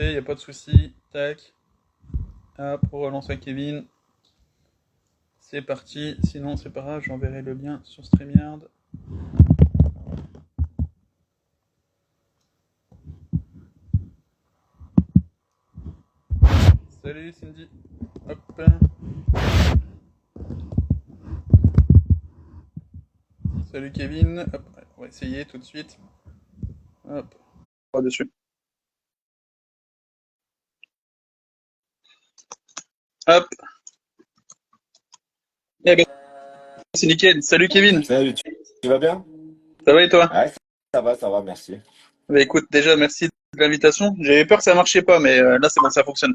Il n'y a pas de souci. Tac. Hop, on relance à Kevin. C'est parti. Sinon, c'est pas grave, j'enverrai le lien sur StreamYard. Salut Cindy. Hop. Salut Kevin. Hop, on va essayer tout de suite. Hop. Pas dessus. Hop. Eh ben, c'est nickel. Salut Kevin. Salut, tu vas bien? Ça va et toi? Ouais, ça va, merci. Bah écoute, déjà merci de l'invitation. J'avais peur que ça marchait pas, mais là c'est bon, ça fonctionne.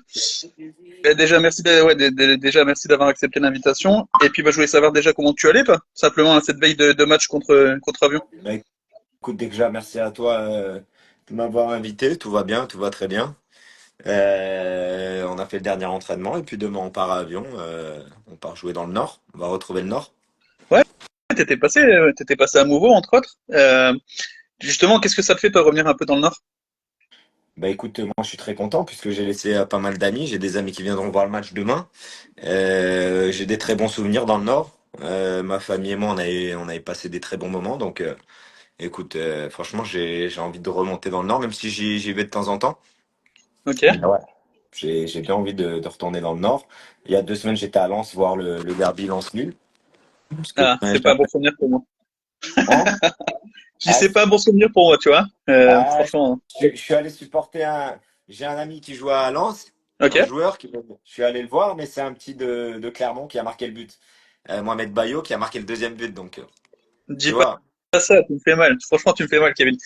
Déjà merci déjà merci d'avoir accepté l'invitation. Et puis bah, je voulais savoir déjà comment tu allais, toi, simplement à cette veille de match contre Avion. Bah, écoute, déjà, merci à toi de m'avoir invité. Tout va bien, tout va très bien. On a fait le dernier entraînement et puis demain on part à Avion. On part jouer dans le Nord. On va retrouver le Nord. Ouais, t'étais passé à Mouveau entre autres. Justement, qu'est-ce que ça te fait toi revenir un peu dans le Nord? Bah écoute, moi je suis très content puisque j'ai laissé pas mal d'amis. J'ai des amis qui viendront voir le match demain. J'ai des très bons souvenirs dans le Nord. Ma famille et moi on avait passé des très bons moments. Donc écoute, franchement j'ai envie de remonter dans le Nord même si j'y vais de temps en temps. Ok. Mais ouais. J'ai bien envie de retourner dans le Nord. Il y a 2 semaines, j'étais à Lens voir le derby Lens-Nul. Parce que Ah, c'est pas un bon souvenir pour moi. hein? Je dis Ah, c'est pas un bon souvenir pour moi, tu vois. ah, Franchement. je suis allé supporter un. J'ai un ami qui joue à Lens, Ok. un joueur je suis allé le voir, mais c'est un petit de Clermont qui a marqué le but. Mohamed Bayo qui a marqué le deuxième but, donc Dis tu pas vois. ça, tu me fais mal. Franchement, tu me fais mal, Kevin.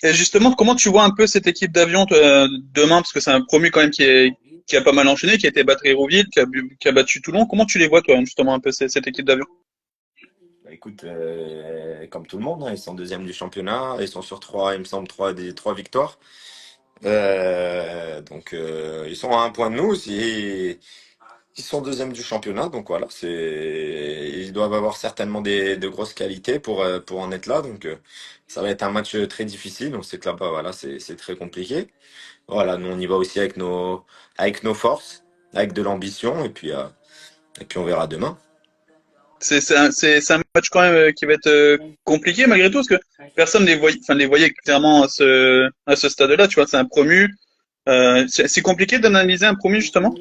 Et justement, comment tu vois un peu cette équipe d'avion demain, parce que c'est un promu quand même qui a pas mal enchaîné, qui a été battre Hérouville, qui a battu Toulon. Comment tu les vois, toi, justement, un peu cette équipe d'avion? Bah, écoute, comme tout le monde, hein, ils sont deuxième du championnat, ils sont sur trois, il me semble, trois victoires. Donc ils sont à un point de nous aussi. Ils sont deuxième du championnat, donc voilà, ils doivent avoir certainement de grosses qualités pour en être là. Donc ça va être un match très difficile. On sait que là-bas, voilà, c'est très compliqué. Voilà, nous on y va aussi avec nos forces, avec de l'ambition, et puis on verra demain. C'est un match quand même qui va être compliqué malgré tout, parce que personne les voyait clairement à ce stade-là, tu vois, c'est un promu. C'est compliqué d'analyser un promu, justement?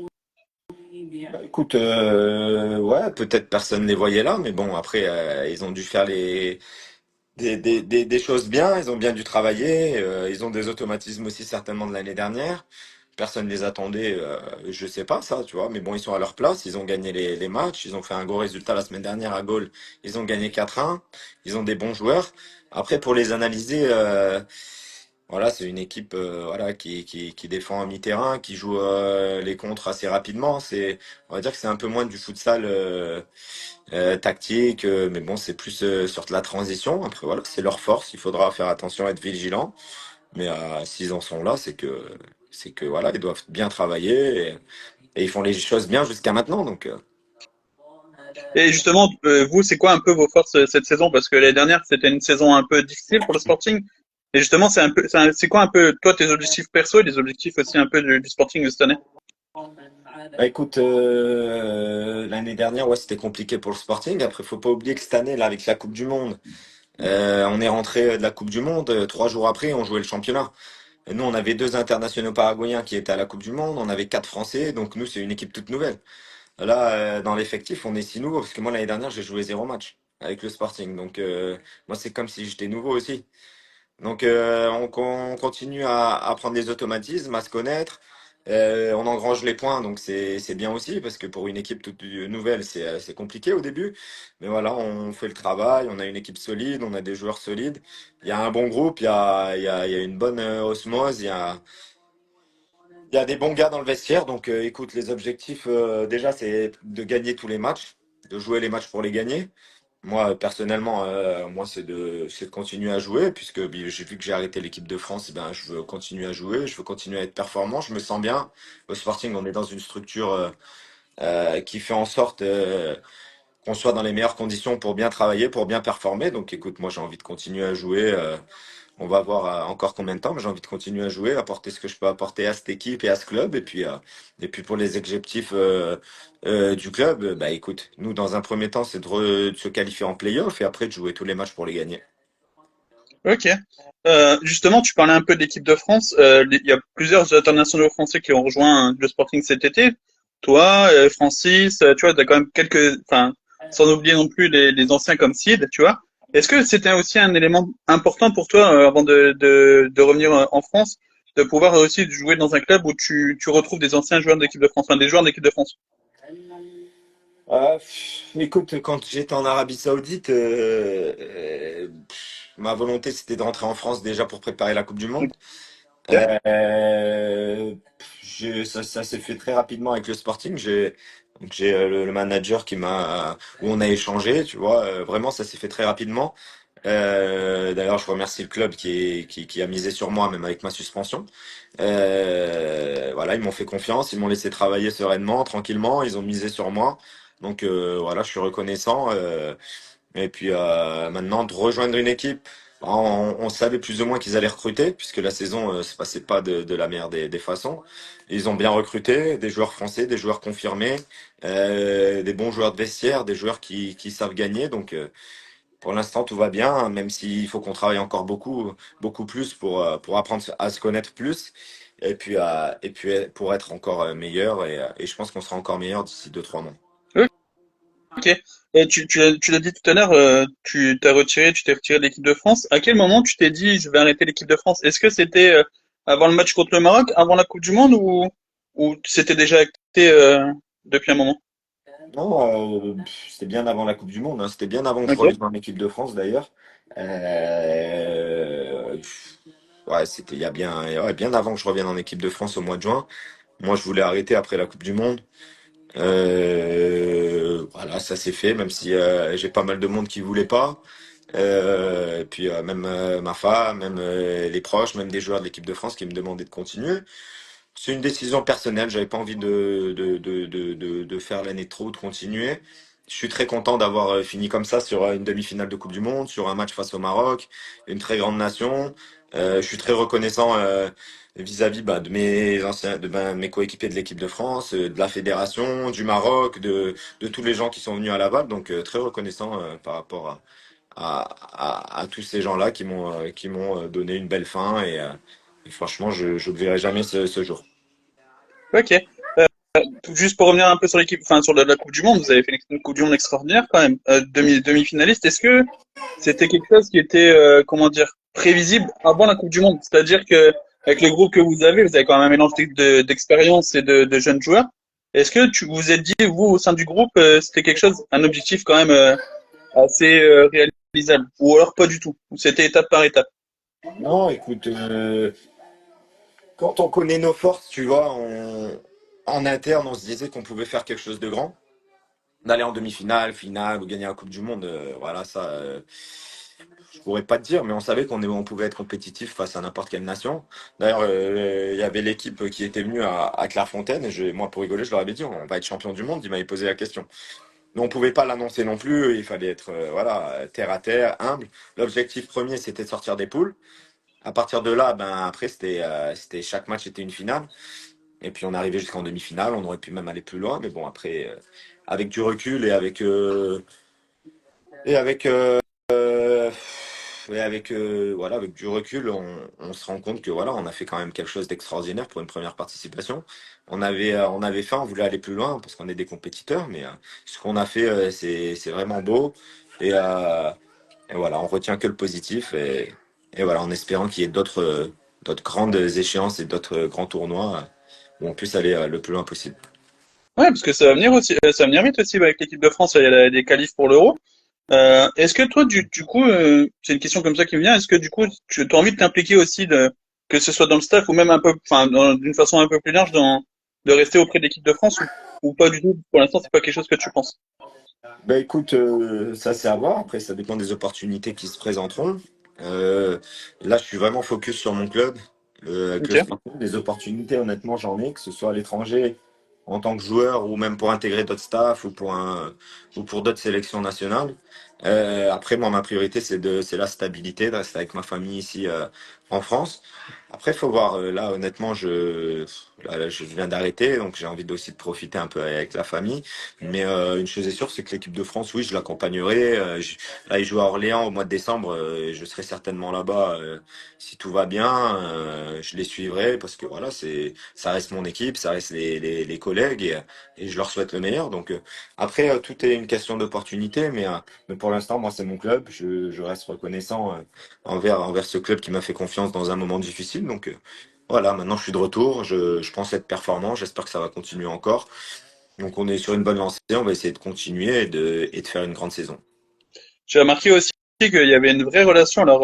Bah, écoute, ouais, peut-être personne ne les voyait là, mais bon, après, ils ont dû faire des choses bien, ils ont bien dû travailler, ils ont des automatismes aussi certainement de l'année dernière. Personne ne les attendait, je sais pas ça, tu vois, mais bon, ils sont à leur place, ils ont gagné les matchs, ils ont fait un gros résultat la semaine dernière à Gaulle, ils ont gagné 4-1, ils ont des bons joueurs. Après, pour les analyser, voilà, c'est une équipe voilà, qui défend à mi-terrain, qui joue les contres assez rapidement. On va dire que c'est un peu moins du futsal tactique, mais bon, c'est plus sur de la transition. Après, voilà, c'est leur force. Il faudra faire attention, être vigilant. Mais s'ils en sont là, c'est que voilà, ils doivent bien travailler et ils font les choses bien jusqu'à maintenant. Donc, Et justement, vous, c'est quoi un peu vos forces cette saison? Parce que l'année dernière, c'était une saison un peu difficile pour le Sporting. Et justement, c'est quoi un peu, toi, tes objectifs perso et les objectifs aussi un peu du Sporting de cette année? bah, écoute, l'année dernière, ouais, c'était compliqué pour le Sporting. Après, faut pas oublier que cette année, là, avec la Coupe du Monde, on est rentré de la Coupe du Monde. 3 jours après, on jouait le championnat. Et nous, on avait 2 internationaux paraguayens qui étaient à la Coupe du Monde. On avait 4 Français. Donc, nous, c'est une équipe toute nouvelle. Là, dans l'effectif, on est 6 nouveaux. Parce que moi, l'année dernière, j'ai joué 0 match avec le Sporting. Donc, moi, c'est comme si j'étais nouveau aussi. Donc, on continue à prendre des automatismes, à se connaître. On engrange les points, donc c'est bien aussi, parce que pour une équipe toute nouvelle, c'est compliqué au début. Mais voilà, on fait le travail, on a une équipe solide, on a des joueurs solides. Il y a un bon groupe, il y a une bonne osmose, il y a des bons gars dans le vestiaire. Donc, écoute, les objectifs, déjà, c'est de gagner tous les matchs, de jouer les matchs pour les gagner. Moi, personnellement, moi, c'est de continuer à jouer, puisque j'ai vu que j'ai arrêté l'équipe de France, eh ben, je veux continuer à jouer, je veux continuer à être performant, je me sens bien. Au Sporting, on est dans une structure qui fait en sorte qu'on soit dans les meilleures conditions pour bien travailler, pour bien performer. Donc, écoute, moi, j'ai envie de continuer à jouer. On va voir encore combien de temps, mais j'ai envie de continuer à jouer, apporter ce que je peux apporter à cette équipe et à ce club. Et puis pour les objectifs du club, bah écoute, nous dans un premier temps, c'est de se qualifier en play-off et après de jouer tous les matchs pour les gagner. Ok. Justement, tu parlais un peu de l'équipe de France. Il y a plusieurs internationaux français qui ont rejoint le Sporting cet été. Toi, Francis, tu vois, t'as quand même quelques, enfin, sans oublier non plus les anciens comme Sid, tu vois. Est-ce que c'était aussi un élément important pour toi avant de revenir en France, de pouvoir aussi jouer dans un club où tu retrouves des anciens joueurs de l'équipe de France, enfin des joueurs de l'équipe de France? Écoute, quand j'étais en Arabie Saoudite, ma volonté c'était de rentrer en France déjà pour préparer la Coupe du Monde. Ok. Ça s'est fait très rapidement avec le Sporting. J'ai le manager où on a échangé, tu vois. Vraiment, ça s'est fait très rapidement. D'ailleurs, je remercie le club qui a misé sur moi, même avec ma suspension. Voilà, ils m'ont fait confiance, ils m'ont laissé travailler sereinement, tranquillement. Ils ont misé sur moi. Donc voilà, je suis reconnaissant. Et puis maintenant, de rejoindre une équipe, on savait plus ou moins qu'ils allaient recruter, puisque la saison se passait pas de la meilleure des façons. Ils ont bien recruté, des joueurs français, des joueurs confirmés, des bons joueurs de vestiaire, des joueurs qui savent gagner. Donc pour l'instant, tout va bien, même s'il faut qu'on travaille encore beaucoup, beaucoup plus pour apprendre à se connaître plus. Et puis pour être encore meilleur. Et je pense qu'on sera encore meilleur d'ici 2 3 mois. Ok. Et tu l'as dit tout à l'heure, tu t'es retiré de l'équipe de France. À quel moment tu t'es dit, je vais arrêter l'équipe de France? Est-ce que c'était avant le match contre le Maroc, avant la Coupe du Monde, ou c'était déjà acté depuis un moment? Non, c'était bien avant la Coupe du Monde, hein. C'était bien avant que je Ok. revienne en équipe de France d'ailleurs. Pff, ouais, c'était il y a bien, ouais, bien avant que je revienne en équipe de France au mois de juin. Moi, je voulais arrêter après la Coupe du Monde. Voilà, ça s'est fait, même si j'ai pas mal de monde qui voulait pas. Et puis même ma femme, même les proches, même des joueurs de l'équipe de France qui me demandaient de continuer. C'est une décision personnelle. J'avais pas envie de faire l'année de trop, de continuer. Je suis très content d'avoir fini comme ça sur une demi-finale de Coupe du Monde, sur un match face au Maroc, une très grande nation. Je suis très reconnaissant vis-à-vis de mes anciens, mes coéquipiers de l'équipe de France, de la fédération, du Maroc, de tous les gens qui sont venus à Laval. Donc très reconnaissant par rapport à tous ces gens-là qui m'ont donné une belle fin et franchement, je n'oublierai jamais ce jour. Ok. Juste pour revenir un peu sur l'équipe, enfin sur la Coupe du Monde, vous avez fait une Coupe du Monde extraordinaire quand même, demi-finaliste. Est-ce que c'était quelque chose qui était, comment dire, prévisible avant la Coupe du Monde? C'est-à-dire que avec le groupe que vous avez quand même un mélange d'expérience et de jeunes joueurs. Est-ce que tu vous êtes dit, vous, au sein du groupe, c'était quelque chose, un objectif quand même assez réalisable, ou alors pas du tout, ou c'était étape par étape? Non, écoute, quand on connaît nos forces, tu vois, en interne, on se disait qu'on pouvait faire quelque chose de grand, d'aller en demi-finale, finale ou gagner la Coupe du Monde. Voilà, ça, je pourrais pas te dire, mais on savait on pouvait être compétitif face à n'importe quelle nation. D'ailleurs, il y avait l'équipe qui était venue à Clairefontaine, et moi, pour rigoler, je leur avais dit, on va être champion du monde. Ils m'avaient posé la question. Mais on pouvait pas l'annoncer non plus. Il fallait être, voilà, terre à terre, humble. L'objectif premier, c'était de sortir des poules. À partir de là, ben après c'était chaque match était une finale et puis on arrivait jusqu'en demi-finale, on aurait pu même aller plus loin, mais bon après avec du recul et avec euh, voilà avec du recul, on se rend compte que voilà on a fait quand même quelque chose d'extraordinaire pour une première participation. On avait faim, on voulait aller plus loin parce qu'on est des compétiteurs, mais ce qu'on a fait c'est vraiment beau et et voilà, on retient que le positif et voilà, en espérant qu'il y ait d'autres grandes échéances et d'autres grands tournois où on puisse aller le plus loin possible. Ouais, parce que ça va venir aussi, ça va venir vite aussi avec l'équipe de France. Il y a des qualifs pour l'Euro. Est-ce que toi, du coup, c'est une question comme ça qui me vient, est-ce que du coup, tu as envie de t'impliquer aussi, que ce soit dans le staff ou même un peu, enfin, d'une façon un peu plus large, de rester auprès de l'équipe de France ou pas du tout? Pour l'instant, c'est pas quelque chose que tu penses. Bah écoute, ça c'est à voir. Après, ça dépend des opportunités qui se présenteront. Euh, Là, je suis vraiment focus sur mon club, avec le Ok. Sporting. Des opportunités, honnêtement, j'en ai, que ce soit à l'étranger, en tant que joueur, ou même pour intégrer d'autres staffs, ou pour d'autres sélections nationales. Après, moi, ma priorité, c'est la stabilité, de rester avec ma famille ici en France. Après, faut voir. Là, honnêtement, là, je viens d'arrêter, donc j'ai envie aussi de profiter un peu avec la famille. Mais une chose est sûre, c'est que l'équipe de France, oui, je l'accompagnerai. Là, ils jouent à Orléans au mois de décembre. Je serai certainement là-bas si tout va bien. Je les suivrai parce que voilà, ça reste mon équipe, ça reste les collègues et je leur souhaite le meilleur. Donc après, tout est une question d'opportunité, mais pour l'instant, moi, c'est mon club. Je reste reconnaissant envers ce club qui m'a fait confiance dans un moment difficile. Donc voilà, maintenant je suis de retour. Je pense être performant. J'espère que ça va continuer encore. Donc on est sur une bonne lancée. On va essayer de continuer et de faire une grande saison. J'ai remarqué aussi qu'il y avait une vraie relation alors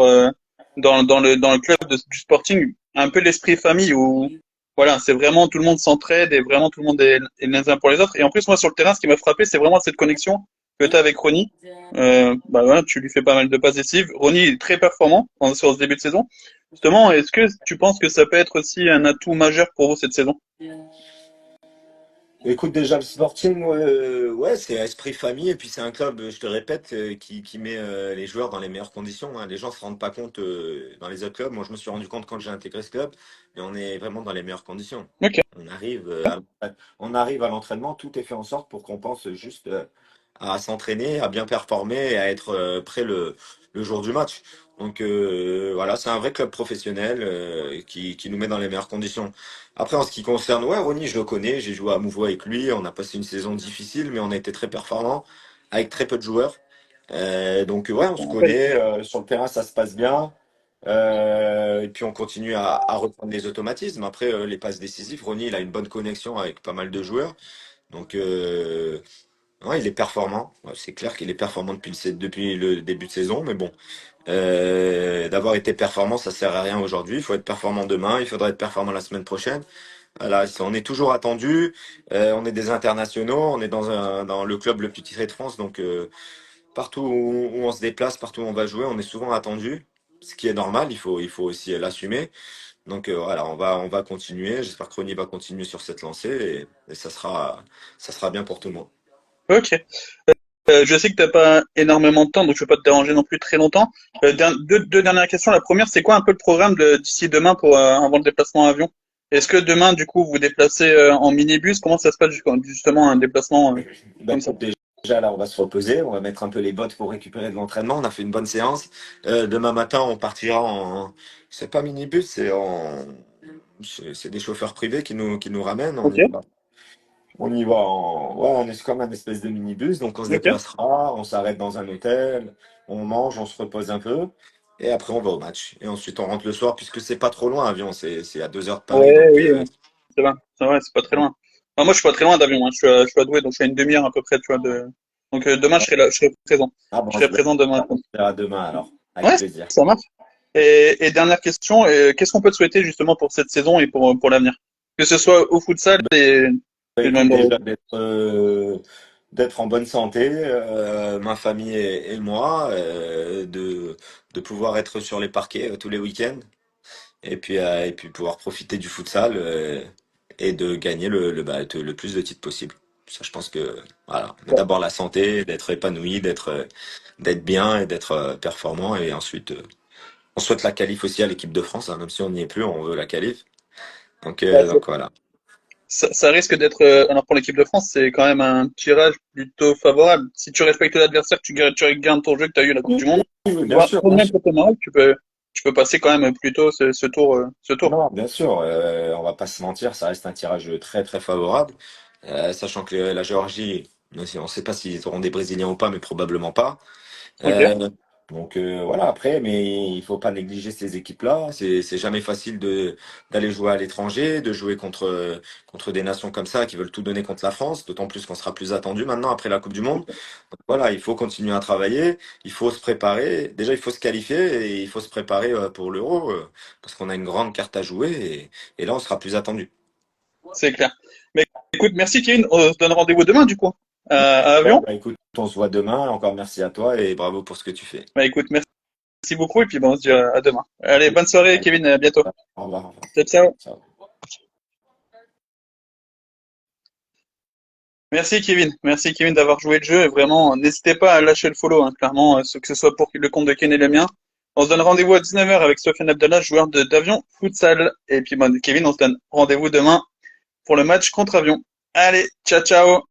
dans le club du Sporting, un peu l'esprit famille où voilà, c'est vraiment tout le monde s'entraide et vraiment tout le monde est les uns pour les autres. Et en plus, moi sur le terrain, ce qui m'a frappé, c'est vraiment cette connexion que tu as avec Ronny. Bah voilà, tu lui fais pas mal de passes décisives. Ronny est très performant sur ce début de saison. Justement, est-ce que tu penses que ça peut être aussi un atout majeur pour vous cette saison? Écoute, déjà, le Sporting, ouais, c'est esprit famille, et puis c'est un club, je te répète, qui met les joueurs dans les meilleures conditions, hein. Les gens se rendent pas compte dans les autres clubs. Moi, je me suis rendu compte quand j'ai intégré ce club, mais on est vraiment dans les meilleures conditions. Ok. On arrive, on arrive à l'entraînement, tout est fait en sorte pour qu'on pense juste à s'entraîner, à bien performer et à être prêt le jour du match. Donc voilà, c'est un vrai club professionnel qui nous met dans les meilleures conditions. Après, en ce qui concerne, ouais, Ronny, je le connais, j'ai joué à Mouveau avec lui, on a passé une saison difficile, mais on a été très performant, avec très peu de joueurs. Donc ouais, on Je se me rappelle. connaît, sur le terrain ça se passe bien. Et puis on continue à reprendre des automatismes. Après, les passes décisives, Ronny, il a une bonne connexion avec pas mal de joueurs. Donc ouais, il est performant. Ouais, c'est clair qu'il est performant depuis le début de saison, mais bon, d'avoir été performant, ça sert à rien aujourd'hui. Il faut être performant demain, il faudra être performant la semaine prochaine. Voilà, on est toujours attendu. On est des internationaux, on est dans le club le plus titré de France, donc partout où on se déplace, partout où on va jouer, on est souvent attendu, ce qui est normal. Il faut aussi l'assumer. Donc voilà, on va continuer. J'espère que Ronny va continuer sur cette lancée et ça sera bien pour tout le monde. Ok. Je sais que t'as pas énormément de temps, donc je vais pas te déranger non plus très longtemps. Deux dernières questions. La première, c'est quoi un peu le programme d'ici demain pour avant le déplacement en avion? Est-ce que demain, du coup, vous vous déplacez en minibus? Comment ça se passe justement un déplacement Bah, comme ça? écoute, déjà là, on va se reposer, on va mettre un peu les bottes pour récupérer de l'entraînement. On a fait une bonne séance. Demain matin, on partira c'est pas minibus, c'est des chauffeurs privés qui nous ramènent. On Ok, y va. Ouais, on est comme un espèce de minibus, donc on se ok. déplacera, on s'arrête dans un hôtel, on mange, on se repose un peu, et après on va au match. Et ensuite on rentre le soir, puisque c'est pas trop loin, avion, c'est à 2 heures de Paris, Ouais, donc oui, c'est vrai, c'est pas très loin. Enfin, moi, je suis pas très loin d'avion, hein. Je suis à Douai, donc je suis à une demi-heure à peu près, tu vois, de. Donc demain, je serai là, je serai présent. ah Je bon, serai je vais présent demain. à demain alors, avec Ouais, plaisir. ça marche. Et dernière question, qu'est-ce qu'on peut te souhaiter justement pour cette saison et pour l'avenir? Que ce soit au futsal Bah, et même écoute, dans le. déjà d'être en bonne santé, ma famille et moi, de pouvoir être sur les parquets tous les week-ends, et puis pouvoir profiter du futsal et de gagner le plus de titres possible. Ça, je pense que voilà, mais d'abord la santé, d'être épanoui, d'être bien et d'être performant, et ensuite on souhaite la qualif aussi à l'équipe de France, hein, même si on n'y est plus, on veut la qualif. Donc, Bah, voilà. ça risque d'être, alors pour l'équipe de France, c'est quand même un tirage plutôt favorable. Si tu respectes l'adversaire, tu gagnes ton jeu, que tu as eu la Coupe Oui, du Monde, oui, bien voire sûr, bien même sûr. contre le Maroc, tu peux passer quand même plutôt ce tour, ce tour. Non, bien sûr, on va pas se mentir, ça reste un tirage très très favorable, sachant que la Géorgie, on ne sait pas s'ils auront des Brésiliens ou pas, mais probablement pas. Ok. Euh, donc voilà, après, mais il faut pas négliger ces équipes-là. C'est jamais facile d'aller jouer à l'étranger, de jouer contre des nations comme ça qui veulent tout donner contre la France, d'autant plus qu'on sera plus attendu maintenant après la Coupe du Monde. Donc voilà, il faut continuer à travailler, il faut se préparer. Déjà, il faut se qualifier et il faut se préparer pour l'Euro parce qu'on a une grande carte à jouer et là, on sera plus attendu. C'est clair. Mais écoute, merci Kevin. On se donne rendez-vous demain du coup à Ouais, Avion. bah écoute, on se voit demain. Encore merci à toi et bravo pour ce que tu fais. Bah écoute, merci beaucoup et puis bon, on se dit à demain. Allez, bonne soirée Allez, Kevin, à bientôt. au revoir. Au revoir. Ciao, ciao. Ciao. Merci Kevin d'avoir joué le jeu et vraiment n'hésitez pas à lâcher le follow, hein, clairement, que ce soit pour le compte de Ken et le mien. On se donne rendez-vous à 19h avec Sofiane Abdallah, joueur d'Avion Futsal. Et puis Kevin, on se donne rendez-vous demain pour le match contre Avion. Allez, ciao ciao!